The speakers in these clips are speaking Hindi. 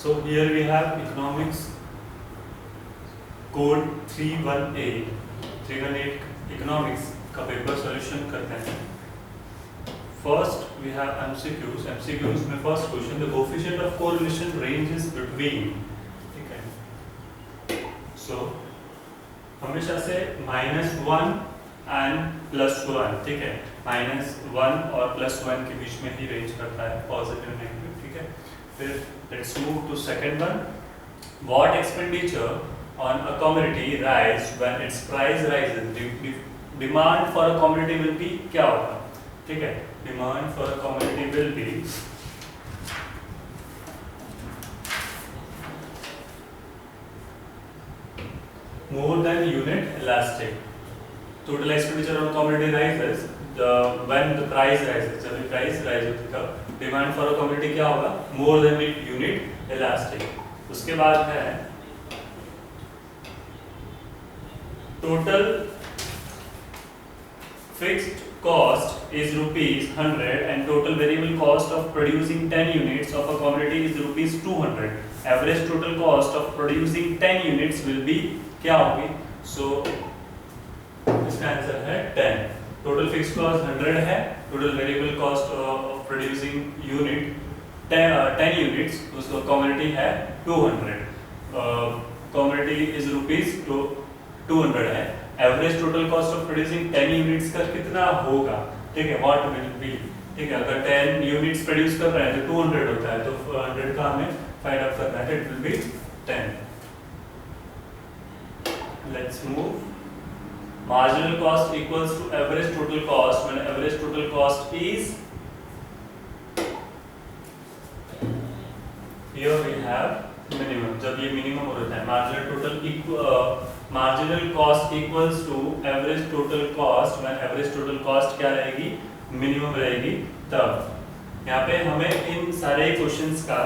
So here we have economics code 318 economics का पेपर सॉल्यूशन करते हैं. First we have MCQs में first question, the coefficient of correlation ranges between, ठीक है. So हमेशा से -1 and +1, ठीक है. -1 और +1 के बीच में ही रेंज करता है, पॉजिटिव नेगेटिव, ठीक है. फिर let's move to second one. What expenditure on a commodity rise when its price rises? Demand for a commodity will be क्या होगा, ठीक है. Demand for a commodity will be more than unit elastic. Total expenditure on commodity rises when the price rises. जब price rise होती है तब demand for a commodity क्या होगा, more than unit elastic. उसके बाद है total fixed cost is ₹100 and total variable cost of producing 10 units of a commodity is ₹200. Average total cost of producing 10 units will be क्या होगी? So इसका आंसर है 10. टोटल फिक्स कॉस्ट 100 है, total variable cost of producing unit 10 units, उसका कमोडिटी है 200. कमोडिटी इज ₹200 है. Average total cost of producing 10 units का कितना होगा, ठीक है. व्हाट विल बी, ठीक है. अगर 10 यूनिट्स प्रोड्यूस कर रहे हैं तो 200 होता है, तो 100 का हमें फाइंड आउट करना है. It will be 10. Let's move. Marginal cost equals to average total cost when average total cost is, here we have minimum. जब ये minimum होता है, marginal cost equals to average total cost when average total cost क्या रहेगी, minimum रहेगी. तब यहाँ पे हमें इन सारे क्वेश्चंस का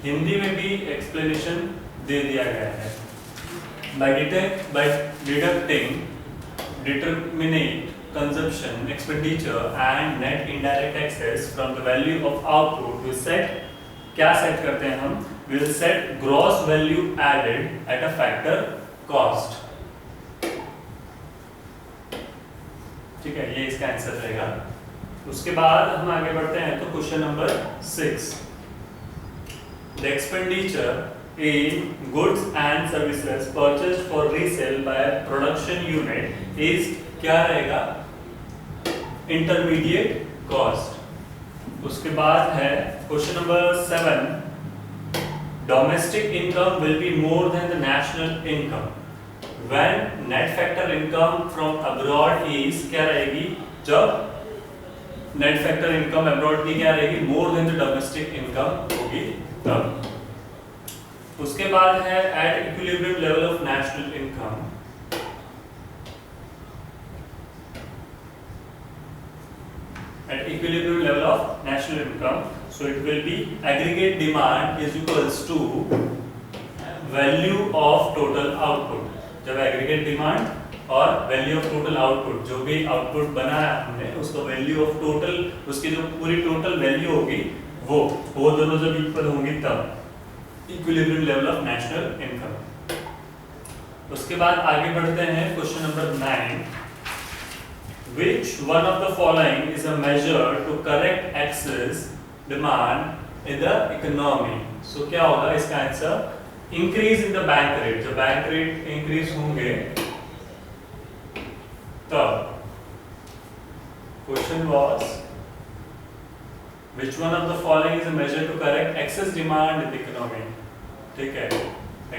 हिंदी में भी एक्सप्लेनेशन दे दिया गया है. By deducting determinate consumption, expenditure and net indirect taxes from the value of output, we set, क्या सेट करते हैं हम, we will set gross value added at a factor cost. ठीक है, ये इसका आंसर रहेगा. उसके बाद हम आगे बढ़ते हैं तो question number 6. The expenditure in goods and services purchased for resale by a production unit is क्या रहेगा, intermediate cost. उसके बाद है question number 7. Domestic income will be more than the national income when net factor income from abroad is क्या रहेगी, जब net factor income abroad की क्या रहेगी, more than the domestic income होगी तब. उसके बाद है at equilibrium level of national income. At equilibrium level of national income, so it will be aggregate demand is equals to value of total output. जब aggregate demand और value of total output, जो भी output बनाया हमने उसका value of total, उसकी जो पूरी total value होगी वो दोनों जब equal होंगी तब equilibrium level of national income. उसके बाद आगे बढ़ते हैं question number 9. Which one of the following is a measure to correct excess demand in the economy? So क्या होगा इसका answer, increase in the bank rate. जब बैंक रेट इंक्रीज होंगे तब. Question was which one of the following is a measure to correct excess demand in the economy? ठीक है,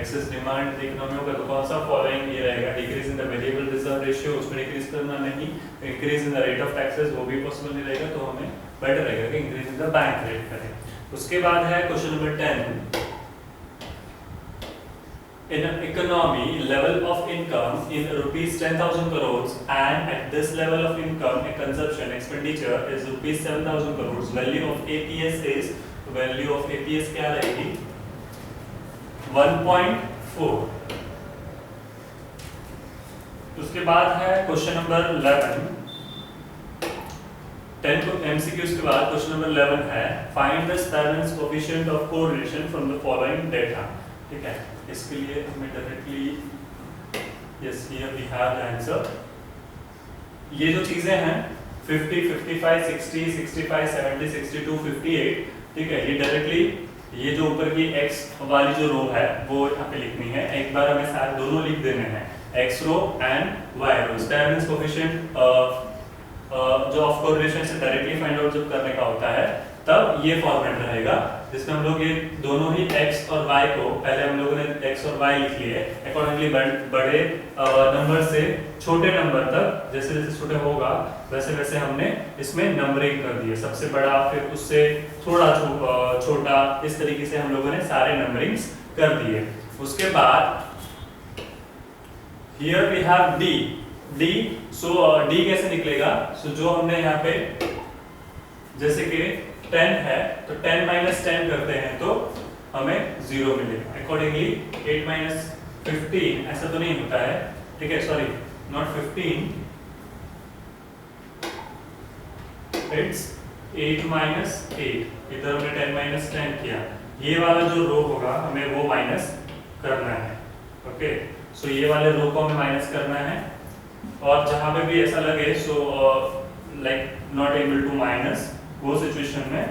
excess demand in the economy होगा तो कौन सा following ये रहेगा, decrease in the variable reserve ratio, उसमें decrease करना नहीं, increase in the rate of taxes वो भी possible नहीं रहेगा, तो हमें better रहेगा कि increase in the bank rate करें. उसके बाद है question number 10. In an economy, level of income in ₹10,000 crores and at this level of income, a consumption expenditure is ₹7,000 crores. Value of APS is, value of APS क्या रहेगी, 1.4. उसके बाद है क्वेश्चन नंबर 11. 10 MCQs के बाद क्वेश्चन नंबर 11 है find the Spearman's coefficient of correlation from the following data. ठीक है, इसके लिए हमें directly yes here we have the answer. ये जो चीजें हैं 50, 55, 60, 65, 70, 62, 58, ठीक है, ये डायरेक्टली ये जो ऊपर की x वाली जो रो है वो यहाँ पे लिखनी है। एक बार हमें सारे दोनों लिख देने हैं, x row and y row. Spearman's coefficient जो ऑफ कोरिलेशन से डायरेक्टली फाइंड आउट जब करने का होता है तब ये फॉर्मेट रहेगा जिसमें हम लोग ये दोनों ही x और y को, पहले हम लोगों ने x और y लिख लिए, अकॉर्डिंगली बड़े नंबर से छोटे नंबर तक जैसे जैसे छोटे होगा वैसे वैसे हमने इसमें नंबरिंग कर दिए, सबसे बड़ा फिर उससे थोड़ा छोटा, इस तरीके से हम लोगों ने सारे नंबरिंग्स कर दिए। उसके बाद here we have d, so d कैसे निकलेगा? सो जो हमने यहाँ पे जैसे कि 10 है तो 10 माइनस 10 करते हैं तो हमें 0 मिलेगा। अकॉर्डिंगली 8 माइनस 15 ऐसा तो नहीं होता है, ठीक है, सॉरी नॉट 15, इट्स 8 माइनस 8। इधर हमने 10 माइनस 10 किया, ये वाला जो रो होगा हमें वो माइनस करना है। ओके, सो ये वाले रो को हमें माइनस करना है और जहां पे भी ऐसा लगे so like not able to minus, वो सिचुएशन में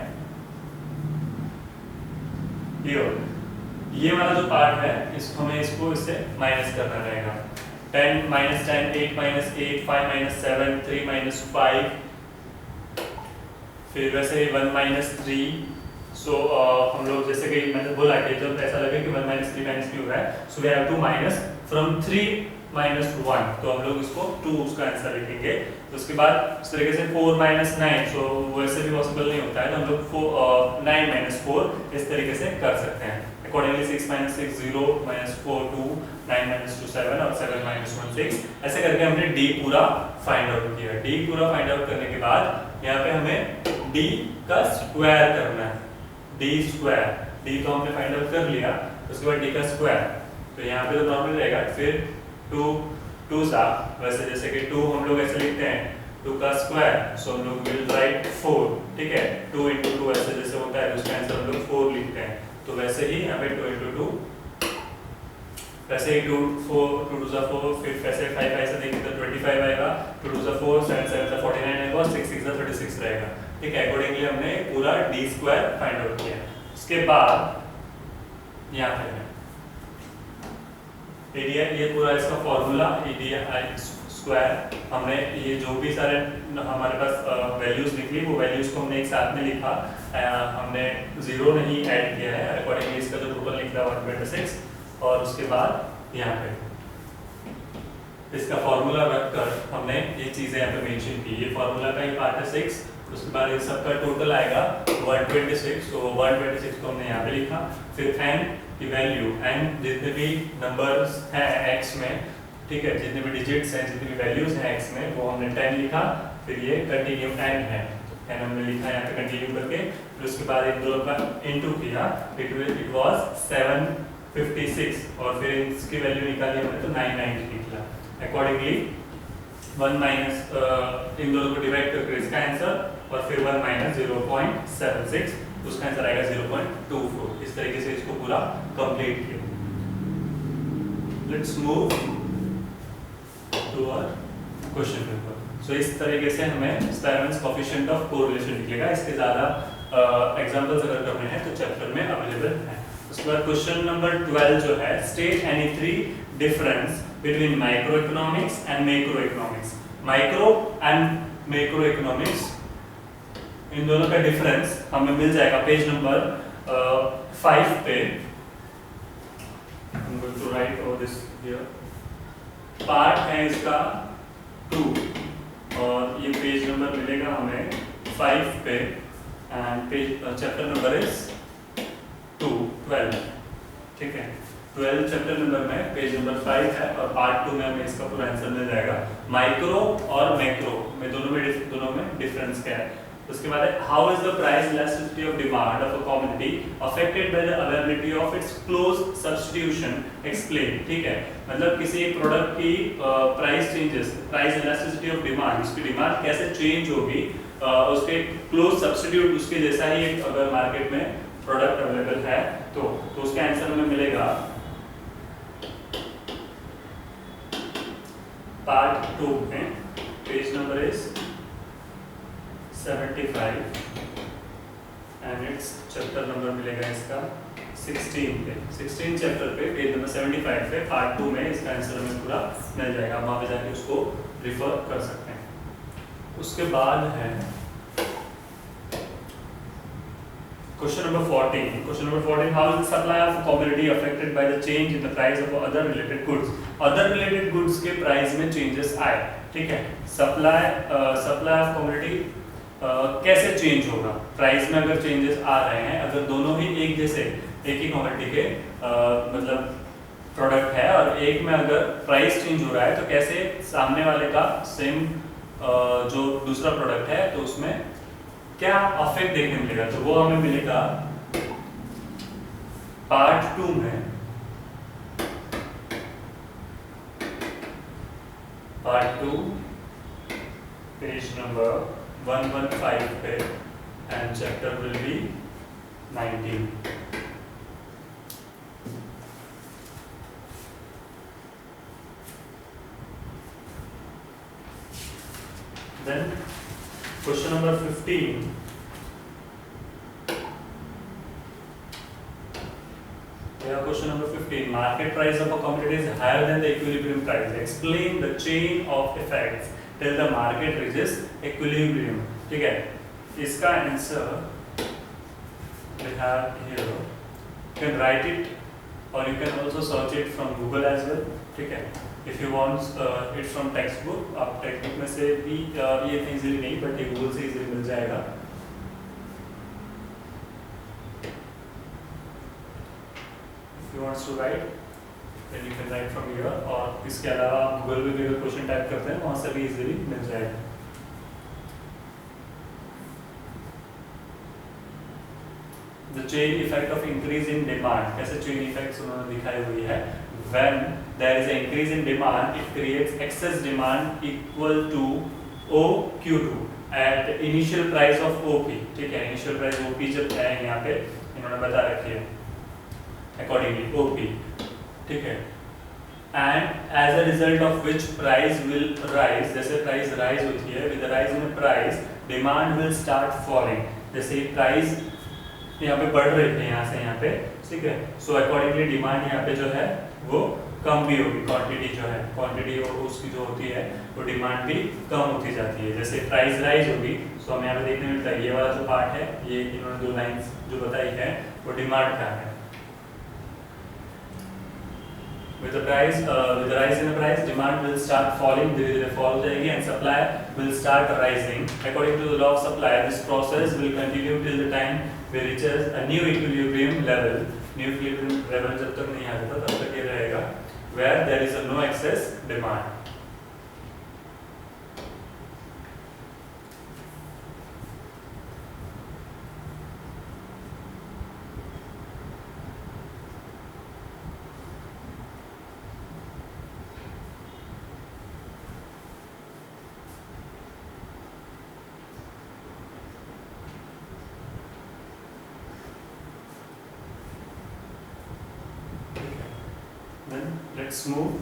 ये वाला जो पार्ट है हमें इसको इससे माइनस करना रहेगा। 10 माइनस 10, 8 माइनस 8, 5 माइनस 7, 3 माइनस 5, फिर वैसे 1 माइनस 3। सो हम लोग जैसे कि मैंने बोला कि जब ऐसा लगे कि 1 माइनस 3 माइनस 3 हो रहा है so we have to minus from 3 minus 1, तो हम लोग इसको 2 उसका आंसर लिखेंगे। तो उसके बाद इस तरीके से 4 माइनस 9, सो वैसे भी पॉसिबल नहीं होता है तो हम लोग 9 माइनस 4 इस तरीके से कर सकते हैं। अकॉर्डिंगली 6 माइनस 6 0, माइनस 4 2, 9 माइनस 2 7 और 7 माइनस 1 6, ऐसे करके हमने d पूरा फाइंड आउट किया। d पूरा फाइंड आउट करने के बाद यहाँ पे हमें d का स्क्वायर करना है। d स्क्वायर, d तो हमने फाइंड आउट कर लिया, उसके बाद d का स्क्वायर, तो यहाँ पे तो नॉर्मल रहेगा। फिर 2 सा वैसे जैसे कि 2 हम लोग ऐसे लिखते हैं 2 का स्क्वायर, सो हम लोग विल राइट 4, ठीक है, 2 into 2 ऐसे जैसे होता है उसका आंसर हम लोग 4 लिखते हैं। तो वैसे ही यहाँ पे 2 into 2, वैसे ही 2 2 सा 4, फिर वैसे 5 5 से देखें तो 25 आएगा, 2 सा 4, 7 7 सा 49 आएगा, 6 6 सा 36 रहेगा। ठीक है, अकॉर्डिंगली हमने पूरा d स्क्वायर फाइंड आउट किया। उसके बाद यहाँ पे एरिया, ये पूरा इसका फॉर्मूला एरिया स्क्वायर, हमने ये जो भी सारे हमारे पास वैल्यूज निकली वो वैल्यूज को हमने एक साथ में लिखा, हमने 0 नहीं ऐड किया है। अकॉर्डिंगली इसका जो टोटल निकला 126, और उसके बाद यहाँ पे इसका फॉर्मूला रखकर हमने ये चीजें यहाँ पे मेंशन की। ये फॉर्मूला का ही पार्ट है 6, उसके बाद ये सबका टोटल आएगा 126, तो 126 को हमने यहाँ पे लिखा। फिर n की वैल्यू, n जितने भी नंबर्स हैं x में, ठीक है, जितने भी डिजिट्स हैं, जितनी भी वैल्यूज हैं x में, वो हमने 10 लिखा। फिर ये कंटिन्यू n है, n हमने लिखा यहाँ पे कंटिन्यू करके। फिर उसके बाद इन दोनों का इनटू किया, इट वाज 756, और फिर इसकी वैल्यू निकाली हमने तो 990 निकला। अकॉर्डिंगली 1 माइनस इन दोनों को डिवाइड करके इसका आंसर, और फिर 1 माइनस 0.76, उसका आंसर आएगा 0.24। इस तरीके से इसको पूरा कंप्लीट किया। Let's move to our question paper. So इस तरीके से हमें स्पैरमेंस कोएफिशिएंट ऑफ कोरिलेशन निकलेगा। इसके ज्यादा एग्जांपल्स अगर करने हैं तो चैप्टर में अवेलेबल है। उसके बाद क्वेश्चन नंबर 12 जो है, state any 3 difference between micro economics and macro economics. Micro and macro economics, इन दोनों का डिफरेंस हमें मिल जाएगा पेज नंबर 5 पे। I'm going to write all this here. Part है इसका 2, और ये पेज नंबर मिलेगा हमें 5 पे, and page chapter number is 12, ठीक है। 12 चैप्टर नंबर में पेज नंबर 5 है, और पार्ट 2 में हमें इसका पूरा आंसर मिल जाएगा। माइक्रो और मैक्रो में दोनों में डिफरेंस क्या है। उसके बाद है how is the price elasticity of demand of a commodity affected by the availability of its close substitution explain. ठीक है, मतलब किसी प्रोडक्ट की price changes, price elasticity of demand, इसकी डिमांड कैसे चेंज होगी उसके क्लोज सब्स्टिट्यूट उसके जैसा ही एक अगर मार्केट में प्रोडक्ट अवेलेबल है तो उसका आंसर हमें मिलेगा पार्ट 2 में page number is 75 and it's chapter number मिलेगा इसका 16 पे 16 चैप्टर पे पेज नंबर 75 पे पार्ट 2 में इसका आंसर हमें पूरा मिल जाएगा। वहां पे जाके उसको रिफर कर सकते हैं। उसके बाद है question number 14। Question number 14, how is the supply of commodity affected by the change in the price of other related goods. Other related goods के प्राइस में चेंजेस आए, ठीक है। सप्लाई ऑफ कमोडिटी कैसे चेंज होगा, प्राइस में अगर चेंजेस आ रहे हैं, अगर दोनों ही एक जैसे एक ही कमोडिटी के मतलब प्रोडक्ट है और एक में अगर प्राइस चेंज हो रहा है तो कैसे सामने वाले का सेम जो दूसरा प्रोडक्ट है तो उसमें क्या अफेक्ट देखने मिलेगा, तो वो हमें मिलेगा पार्ट 2 में, पार्ट 2 पेज नंबर 115 पे and chapter will be 19। Then question number 15, question number 15, market price of a commodity is higher than the equilibrium price, explain the chain of effects till the market reaches equilibrium, ठीक है। इसका answer we have here, you can write it or you can also search it from Google as well, ठीक है। If you want it from textbook, आप टेक्स्टबुक में से भी ये इजीली नहीं बट ये गूगल से इजीली मिल जाएगा। If you want to write, then you can write from here, और इसके अलावा आप गूगल में भी अगर क्वेश्चन टाइप करते हैं वहाँ से भी इजीली मिल जाएगा। The chain effect of increase in demand, कैसे chain effects उन्होंने दिखाई हुई है। When there is an increase in demand, it creates excess demand equal to OQ2 at the initial price of OP, ठीक है। initial price OP जब है यहाँ पे इन्होंने बता रखी है accordingly OP, ठीक है। And as a result of which price will rise, जैसे price rise होती है, with the rise in the price, demand will start falling, जैसे price यहाँ पे बढ़ रहे थे यहाँ से यहाँ पे, ठीक है। सो अकॉर्डिंगली डिमांड यहाँ पे जो है वो कम भी होगी, क्वांटिटी जो है क्वांटिटी उसकी जो होती है वो डिमांड भी कम होती जाती है। जैसे प्राइस राइज होगी तो हमें यहाँ पे देखने मिलता है ये वाला जो पार्ट है, ये इन्होंने दो लाइंस जो बताई है वो डिमांड का है। With the rise in the price, demand will start falling, धीरे-धीरे fall हो जाएगी and supply will start rising. According to the law of supply, this process will continue till the time we reaches a new equilibrium level. New equilibrium level जब तक नहीं आ जाता तब तक ये रहेगा, where there is a no excess demand. Let's move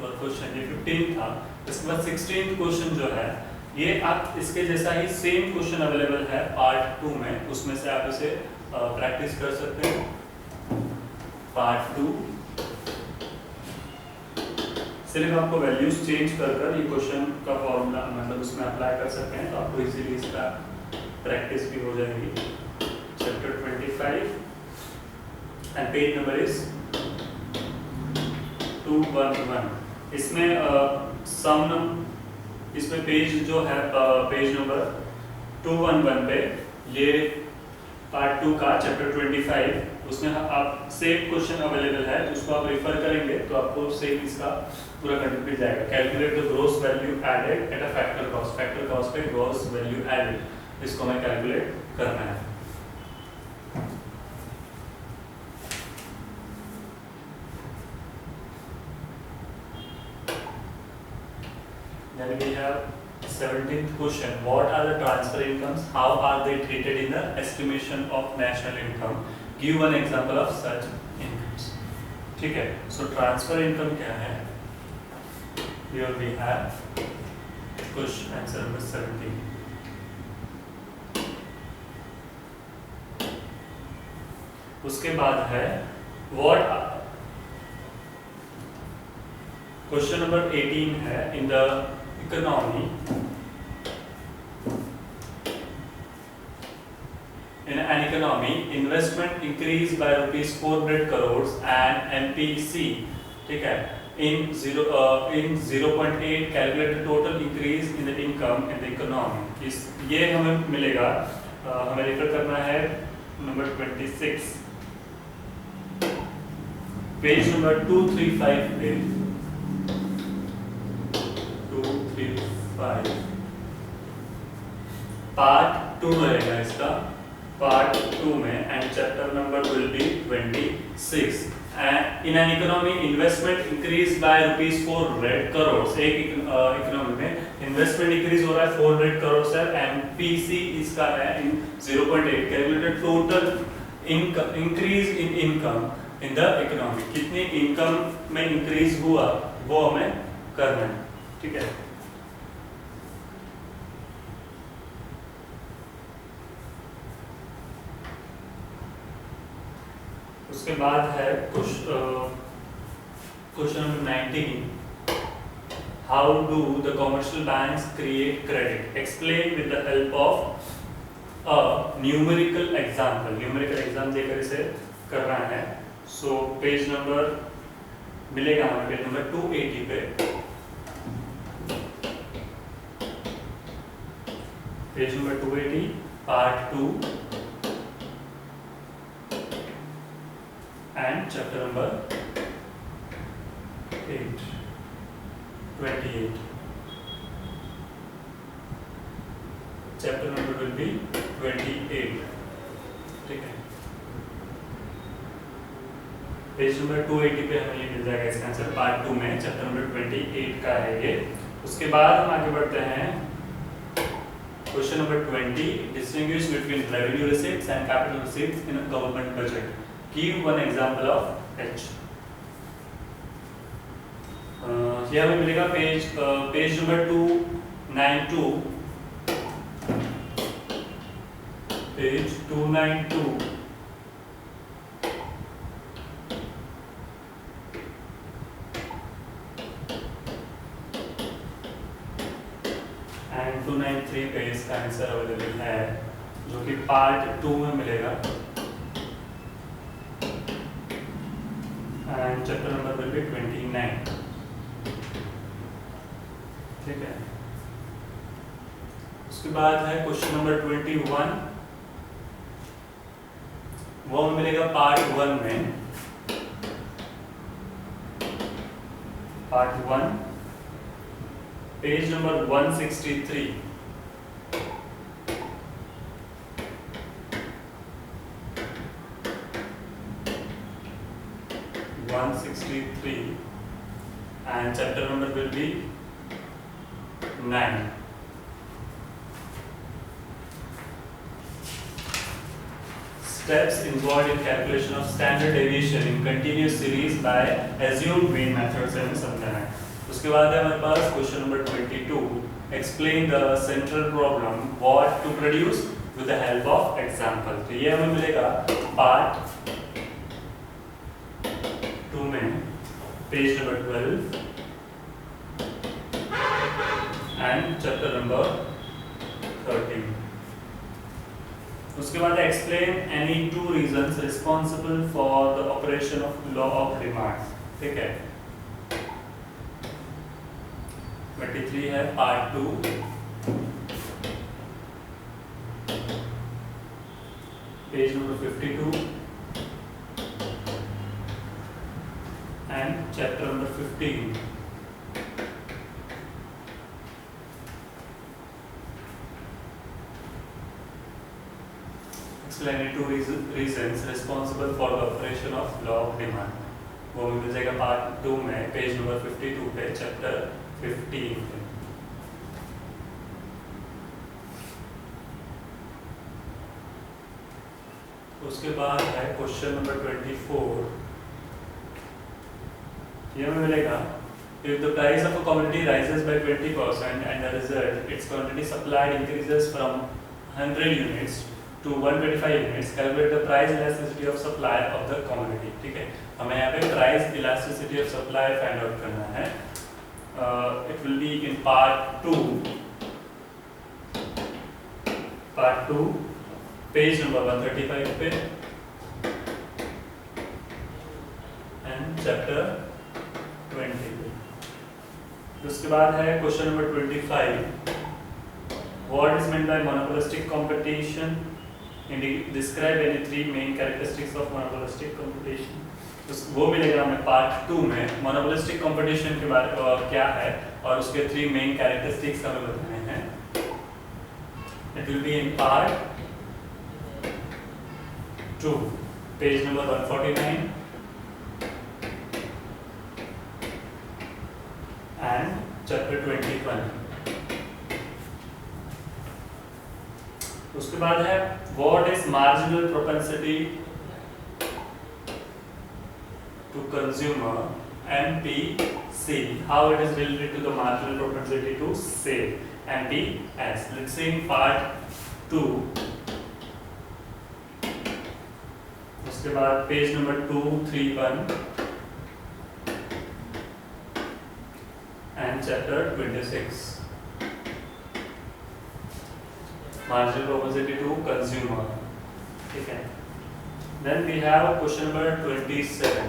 और क्वेश्चन ये 15 था। इसके बाद 16 क्वेश्चन जो है ये आप इसके जैसा ही सेम क्वेश्चन अवेलेबल है पार्ट 2 में, उसमें से आप इसे प्रैक्टिस कर सकते हैं। पार्ट 2 सिर्फ आपको वैल्यूज चेंज कर ये क्वेश्चन का फॉर्मूला मतलब उसमें अप्लाई कर सकते हैं, तो आपको इजीली इसका प्रैक्टिस भी हो जाएगी। Chapter 25 and page number is 211। इसमें इसमें पेज जो है पेज नंबर 211 पे ये पार्ट 2 का चैप्टर 25 उसमें आप सेम क्वेश्चन अवेलेबल है, उसको आप रेफर करेंगे तो आपको सेम इसका पूरा कंटेंट मिल जाएगा। Calculate the gross value added at a factor cost पे ग्रॉस वैल्यू एडेड, इसको हमें कैलकुलेट करना है। Then we 17th question, what are the transfer incomes, how are they treated in the estimation of national income, give one example of such incomes. ठीक है, so transfer income क्या है? Here we have question answer number 17. उसके बाद है what क्वेश्चन नंबर 18 है in the economy in an economy investment increased by rupees 400 crores and MPC ठीक है in 0.8 calculate the total increase in the income in the economy. इस ये हमें मिलेगा हमें रेफर करना है नंबर 26 पेज नंबर 235 पे 235 पार्ट 2 रहेगा इसका पार्ट 2 में and chapter number will be 26 and in an economy investment increase by rupees 400 crore एक इकोनॉमी में इन्वेस्टमेंट इंक्रीज हो रहा है 400 करोड़ सर एमपीसी इसका है इन 0.8 calculated total increase in income in the economy कितनी इनकम में इंक्रीज हुआ वो हमें करना है ठीक है उसके बाद है question number 19 how do the commercial banks create credit explain with the help of a numerical exam देकर इसे करना है सो पेज नंबर मिलेगा हमें पेज नंबर 280 पे page number 280 part 2 and chapter number 28 chapter number will be 28 ठीक है पेज नंबर 280 पे हमें ये मिल जाएगा इसका आंसर पार्ट 2 में चैप्टर नंबर 28 का है ये उसके बाद हम आगे बढ़ते हैं question number 20 distinguish between revenue receipts and capital receipts in a government budget. Give one example of each. ये हमें मिलेगा पेज नंबर 292 पेज 292 एंड 293 पे इसका आंसर अवेलेबल है जो कि पार्ट 2 में मिलेगा and chapter number will be 29 ठीक है उसके बाद है क्वेश्चन नंबर 21 वो मिलेगा पार्ट 1 में part 1 page number 163 163 and chapter number will be 9 steps involved in calculation of standard deviation in continuous series by assumed mean method से हमें समझना है उसके बाद है हमारे पास question number 22 explain the central problem what to produce with the help of example तो ये हमें मिलेगा पार्ट 2 में page number 12 and chapter number 13 उसके बाद explain any two reasons responsible for the operation of law of demand ठीक है 23 है part 2 page number 52 and chapter number 15 explain two reasons responsible for the operation of law of demand वो मिल जाएगा पार्ट 2 में पेज नंबर 52 पे चैप्टर 15 पे उसके बाद है क्वेश्चन नंबर 24। ये हमें मिलेगा if the price of a commodity rises by 20% and the result its quantity supplied increases from 100 units to 125 units, calculate the price elasticity of supply of the commodity। ठीक है, हमें यहाँ पे price elasticity of supply find out करना है। It will be in part 2, page number 135 पे एंड चैप्टर 20 पे। उसके बाद है question number 25। What is meant by monopolistic competition? Describe any three main characteristics of monopolistic competition। वो मिलेगा हमें पार्ट 2 में। मोनोपोलिस्टिक कंपटीशन के बारे क्या है और उसके 3 मेन कैरेक्टरिस्टिक्स हमें बताने हैं। It will be in part 2, page number 149 and chapter 21। उसके बाद है what is marginal propensity to consumer MPC, how it is related to the marginal propensity to save MPS। let's say in part 2, उसके बाद page number 231 and chapter 26, marginal propensity to consumer। ठीक है, then we have question number 27।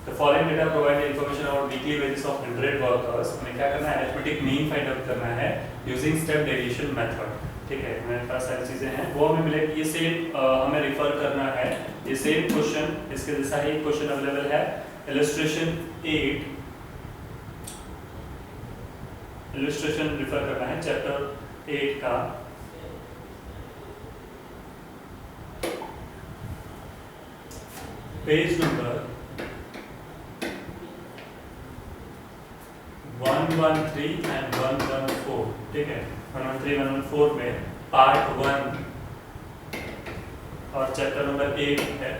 The following data provide the information about weekly wages of 100 workers। हमें क्या करना है, arithmetic mean find out करना है using step deviation method। ठीक है, मेरे पास सारी चीजें हैं, वो हमें मिलेगी। ये सेम हमें रिफर करना है, ये सेम क्वेश्चन, इसके जैसा ही क्वेश्चन अवेलेबल है इलस्ट्रेशन 8, इलस्ट्रेशन रिफर करना है चैप्टर 8 का पेज नंबर 113 एंड 114। ठीक है, 113 114 में पार्ट 1 और चैप्टर नंबर 8 है।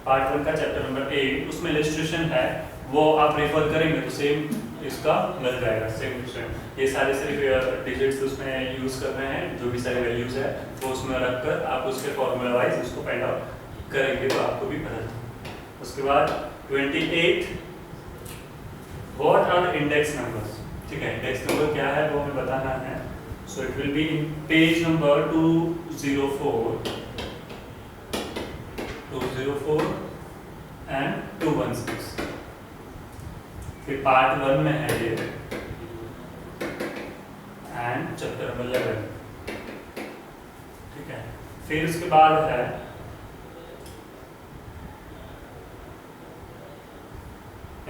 पार्ट 1 का चैप्टर नंबर 8, उसमें इलस्ट्रेशन है, वो आप रेफर करेंगे तो सेम इसका मिल जाएगा, सेम टू सेम। ये सारे सिर्फ डिजिट्स उसमें यूज कर रहे हैं, जो भी सारे वैल्यूज है वो उसमें रखकर आप उसके फॉर्मूला वाइज उसको फाइंड आउट करेंगे तो आपको भी पता चलेगा। उसके बाद 28, व्हाट आर इंडेक्स नंबर्स। ठीक है, इंडेक्स नंबर क्या है वो हमें बताना है। So it will be in page number 204 and 216। फिर पार्ट 1 में है ये एंड चैप्टर नंबर 11। ठीक है, फिर उसके बाद है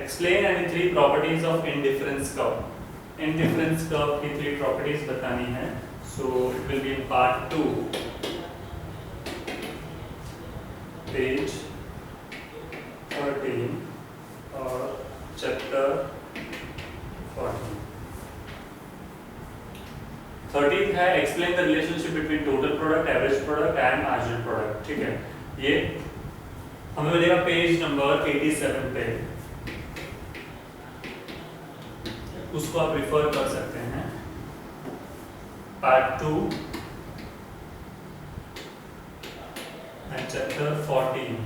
explain any 3 properties of indifference curve. Indifference curve की 3 प्रॉपर्टीज बतानी है। So it will be in part 2, page 13 और चैप्टर 14। 13th है explain the relationship between total product, average product and marginal product. ठीक है, ये हमें मिलेगा पेज नंबर 87 पे, उसको आप रिफर कर सकते हैं। Part 2 and chapter 14।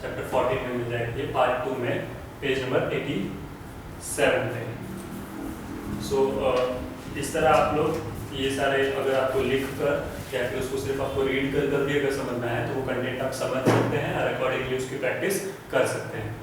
चैप्टर 14 में मिल जाएगी, पार्ट 2 में पेज नंबर 87 पे। सो इस तरह आप लोग ये सारे अगर आपको लिख कर या फिर उसको सिर्फ आपको रीड कर भी अगर समझना है तो वो कंटेंट आप समझ सकते हैं और अकॉर्डिंगली उसकी प्रैक्टिस कर सकते हैं।